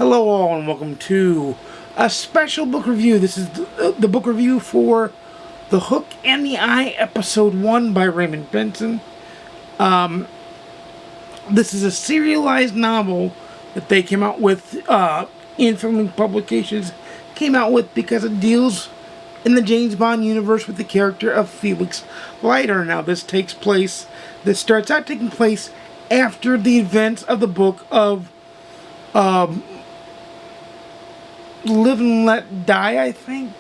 Hello all and welcome to a special book review. This is the book review for The Hook and the Eye, Episode 1 by Raymond Benson. This is a serialized novel that they came out with, in Filming Publications, came out with because it deals in the James Bond universe with the character of Felix Leiter. Now this starts out taking place after the events of the book of Live and Let Die, I think.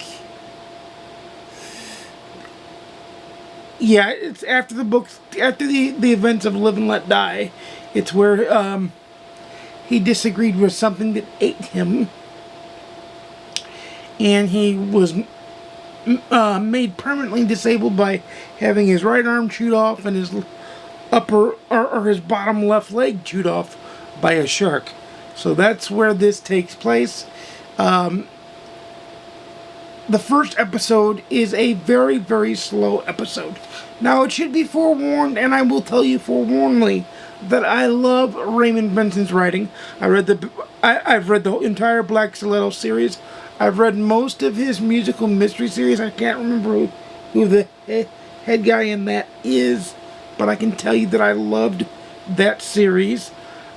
Yeah, it's after the events of Live and Let Die. It's where he disagreed with something that ate him, and he was made permanently disabled by having his right arm chewed off and his his bottom left leg chewed off by a shark. So that's where this takes place. The first episode is a very, very slow episode. Now, it should be forewarned, and I will tell you forewarnedly, that I love Raymond Benson's writing. I've read the entire Black Stiletto series. I've read most of his musical mystery series. I can't remember who the head guy in that is, but I can tell you that I loved that series.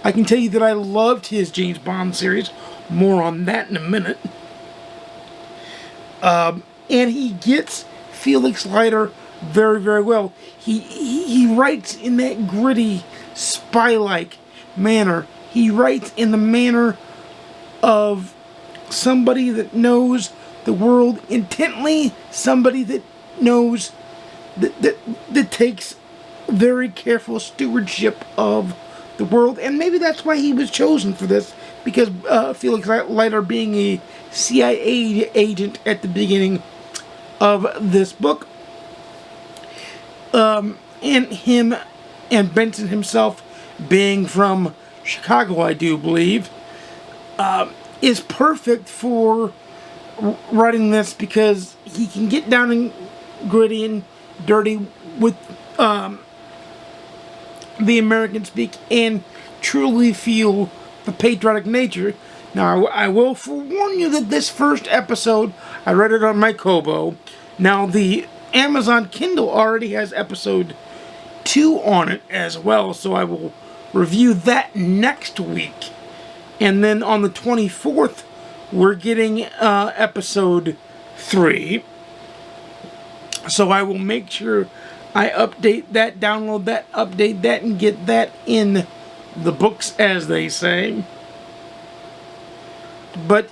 I can tell you that I loved his James Bond series. More on that in a minute. And he gets Felix Leiter very, very well. He writes in that gritty, spy-like manner. He writes in the manner of somebody that knows the world intently, somebody that knows, that takes very careful stewardship of the world. And maybe that's why he was chosen for this, because Felix Leiter being a CIA agent at the beginning of this book, and him and Benson himself being from Chicago, I do believe, is perfect for writing this, because he can get down and gritty and dirty with the American speak and truly feel the patriotic nature. Now, I will forewarn you that this first episode, I read it on my Kobo. Now, the Amazon Kindle already has episode 2 on it as well, so I will review that next week. And then on the 24th, we're getting episode 3. So I will make sure I update that, download that, update that, and get that in the books, as they say. But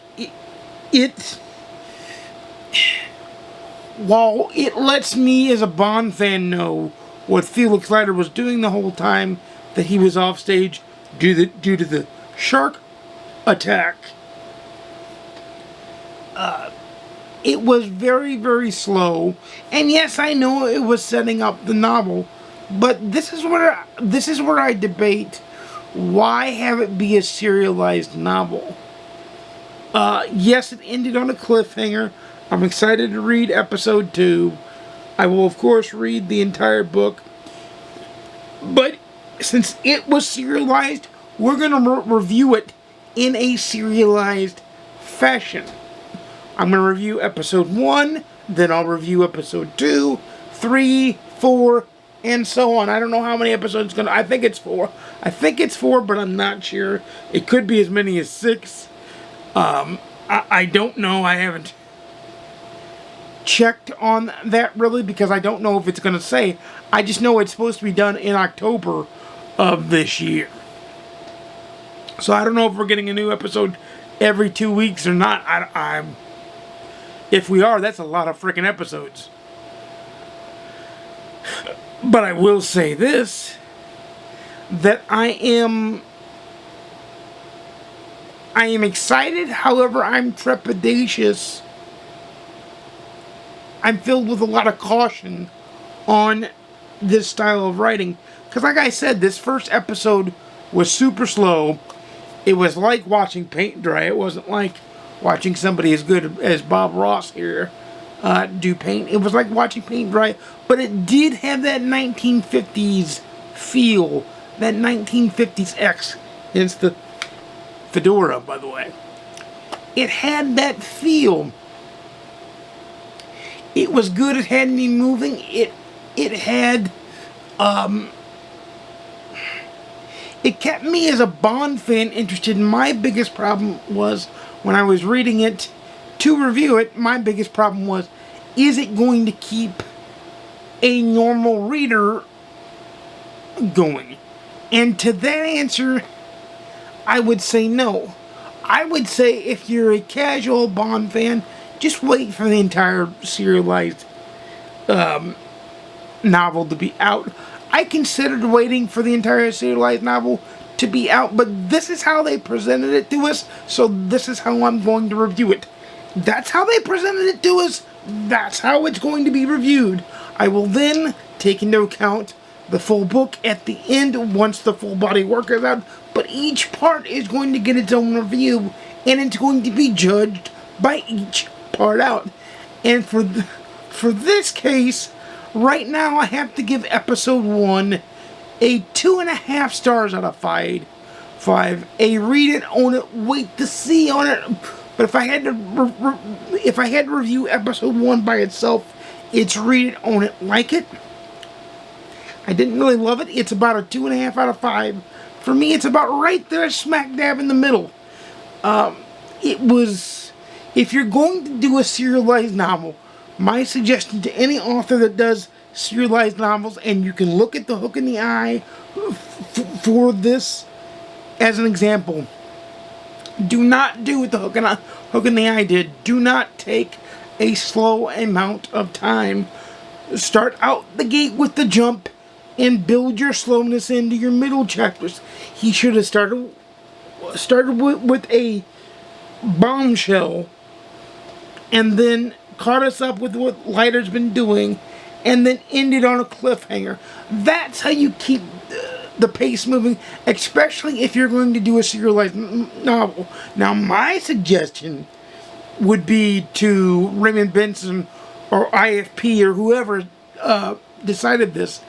while it lets me as a Bond fan know what Felix Leiter was doing the whole time that he was off stage due to the shark attack, it was very, very slow. And yes, I know it was setting up the novel, but this is where I debate, why have it be a serialized novel? Yes, it ended on a cliffhanger. I'm excited to read episode 2. I will, of course, read the entire book. But since it was serialized, we're going to review it in a serialized fashion. I'm going to review episode 1, then I'll review episode 2, 3, 4, and so on. I don't know how many episodes it's going to... I think it's 4. I think it's 4, but I'm not sure. It could be as many as 6. I don't know. I haven't checked on that really, because I don't know if it's going to say. I just know it's supposed to be done in October of this year. So I don't know if we're getting a new episode every 2 weeks or not. If we are, that's a lot of freaking episodes. But I will say this, that I am excited, however, I'm trepidatious. I'm filled with a lot of caution on this style of writing. Because like I said, this first episode was super slow. It was like watching paint dry. It wasn't like watching somebody as good as Bob Ross here do paint. It was like watching paint dry. But it did have that 1950s feel. That 1950s X. Hence the fedora, by the way. It had that feel. It was good. It had me moving. It had, it kept me as a Bond fan interested. My biggest problem was when I was reading it to review it, my biggest problem was, is it going to keep a normal reader going? And to that answer, I would say no. I would say if you're a casual Bond fan, just wait for the entire serialized novel to be out. I considered waiting for the entire serialized novel to be out, but this is how they presented it to us, so this is how I'm going to review it. That's how they presented it to us. That's how it's going to be reviewed. I will then take into account the full book at the end once the full body work is out, but each part is going to get its own review, and it's going to be judged by each part out. And for this case, right now I have to give episode 1 a 2.5 stars out of 5. A read it, own it, wait to see on it. But if I had to review episode 1 by itself, it's read it, own it, like it. I didn't really love it. It's about a 2.5 out of 5. For me, it's about right there, smack dab in the middle. It was, if you're going to do a serialized novel, my suggestion to any author that does serialized novels, and you can look at The Hook in the Eye for this as an example, do not do what The Hook in the Eye did. Do not take a slow amount of time. Start out the gate with the jump and build your slowness into your middle chapters. He should have started with a bombshell and then caught us up with what Leiter's been doing and then ended on a cliffhanger. That's how you keep the pace moving, especially if you're going to do a serialized novel. Now, my suggestion would be to Raymond Benson or IFP or whoever decided this,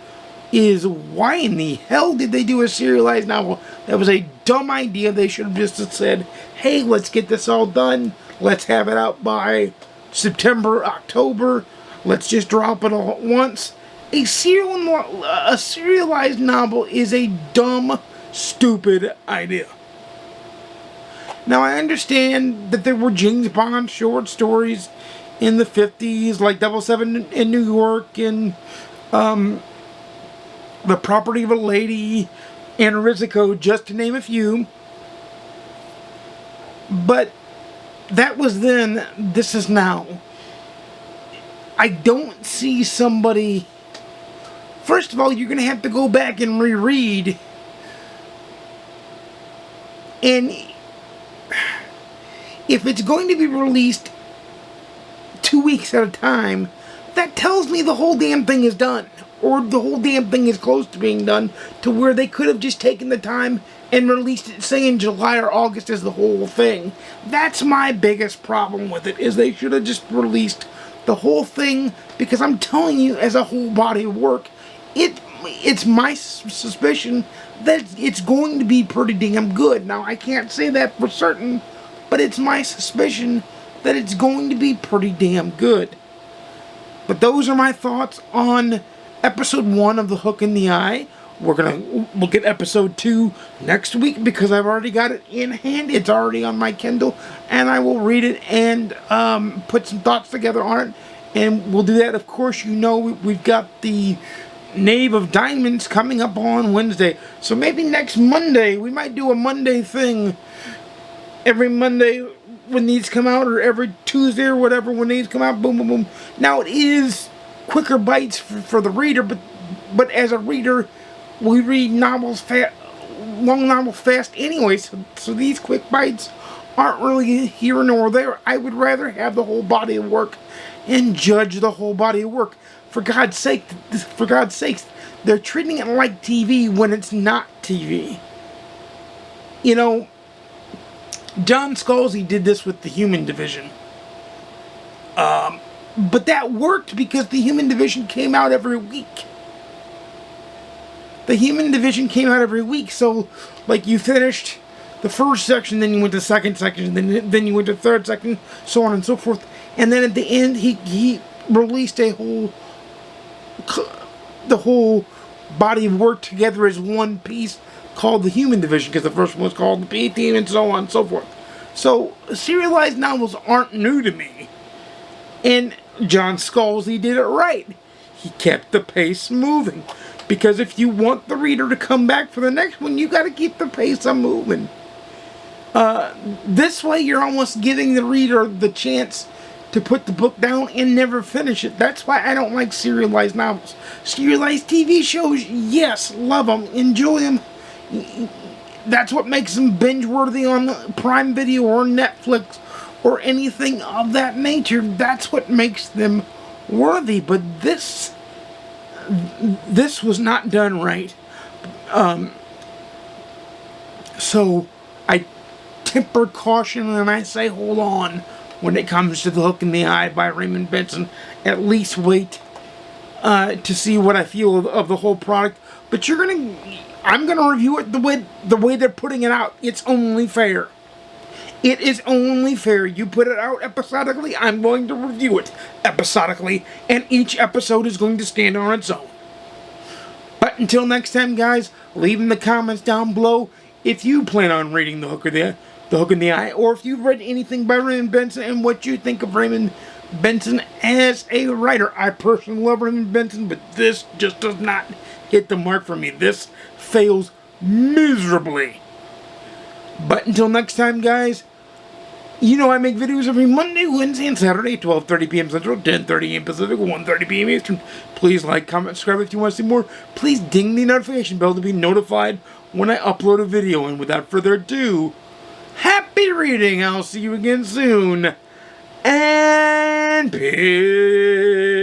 is why in the hell did they do a serialized novel? That was a dumb idea. They should have just said, hey, let's get this all done. Let's have it out by September, October. Let's just drop it all at once. A serialized novel is a dumb, stupid idea. Now, I understand that there were James Bond short stories in the 50s, like 007 in New York, and The Property of a Lady, and Rizzico, just to name a few. But that was then, this is now. I don't see somebody... First of all, you're going to have to go back and reread. And if it's going to be released 2 weeks at a time, that tells me the whole damn thing is done. Or the whole damn thing is close to being done, to where they could have just taken the time and released it, say, in July or August as the whole thing. That's my biggest problem with it, is they should have just released the whole thing, because I'm telling you, as a whole body of work, it's my suspicion that it's going to be pretty damn good. Now, I can't say that for certain, but it's my suspicion that it's going to be pretty damn good. But those are my thoughts on episode 1 of The Hook in the Eye. We're going to look at episode 2 next week, because I've already got it in hand. It's already on my Kindle, and I will read it and put some thoughts together on it. And we'll do that. Of course, you know, we've got the Knave of Diamonds coming up on Wednesday. So maybe next Monday, we might do a Monday thing. Every Monday when these come out, or every Tuesday or whatever when these come out, boom, boom, boom. Now, it is quicker bites for the reader, but as a reader, we read novels long novels fast anyway, so these quick bites aren't really here nor there. I would rather have the whole body of work and judge the whole body of work. For God's sakes, they're treating it like TV when it's not TV. You know, John Scalzi did this with the Human Division. But that worked because the Human Division came out every week. The Human Division came out every week, so, like, you finished the first section, then you went to the second section, then you went to the third section, so on and so forth. And then at the end, he released the whole body of work together as one piece called the Human Division, because the first one was called the P-Team, and so on and so forth. So serialized novels aren't new to me. And John Scalzi did it right. He kept the pace moving. Because if you want the reader to come back for the next one, you got to keep the pace moving. This way, you're almost giving the reader the chance to put the book down and never finish it. That's why I don't like serialized novels. Serialized TV shows, yes, love them, enjoy them. That's what makes them binge-worthy on Prime Video or Netflix or anything of that nature. That's what makes them worthy. But this was not done right. So I temper caution and I say hold on when it comes to The Hook in the Eye by Raymond Benson. At least wait to see what I feel of the whole product. But I'm gonna review it the way they're putting it out. It's only fair. It is only fair. You put it out episodically, I'm going to review it episodically, and each episode is going to stand on its own. But until next time, guys, leave in the comments down below if you plan on reading The Hook in the Eye, or if you've read anything by Raymond Benson and what you think of Raymond Benson as a writer. I personally love Raymond Benson, but this just does not hit the mark for me. This fails miserably. But until next time, guys, you know I make videos every Monday, Wednesday, and Saturday, 12:30 p.m. Central, 10:30 a.m. Pacific, 1:30 p.m. Eastern. Please like, comment, subscribe if you want to see more. Please ding the notification bell to be notified when I upload a video. And without further ado, happy reading. I'll see you again soon. And peace.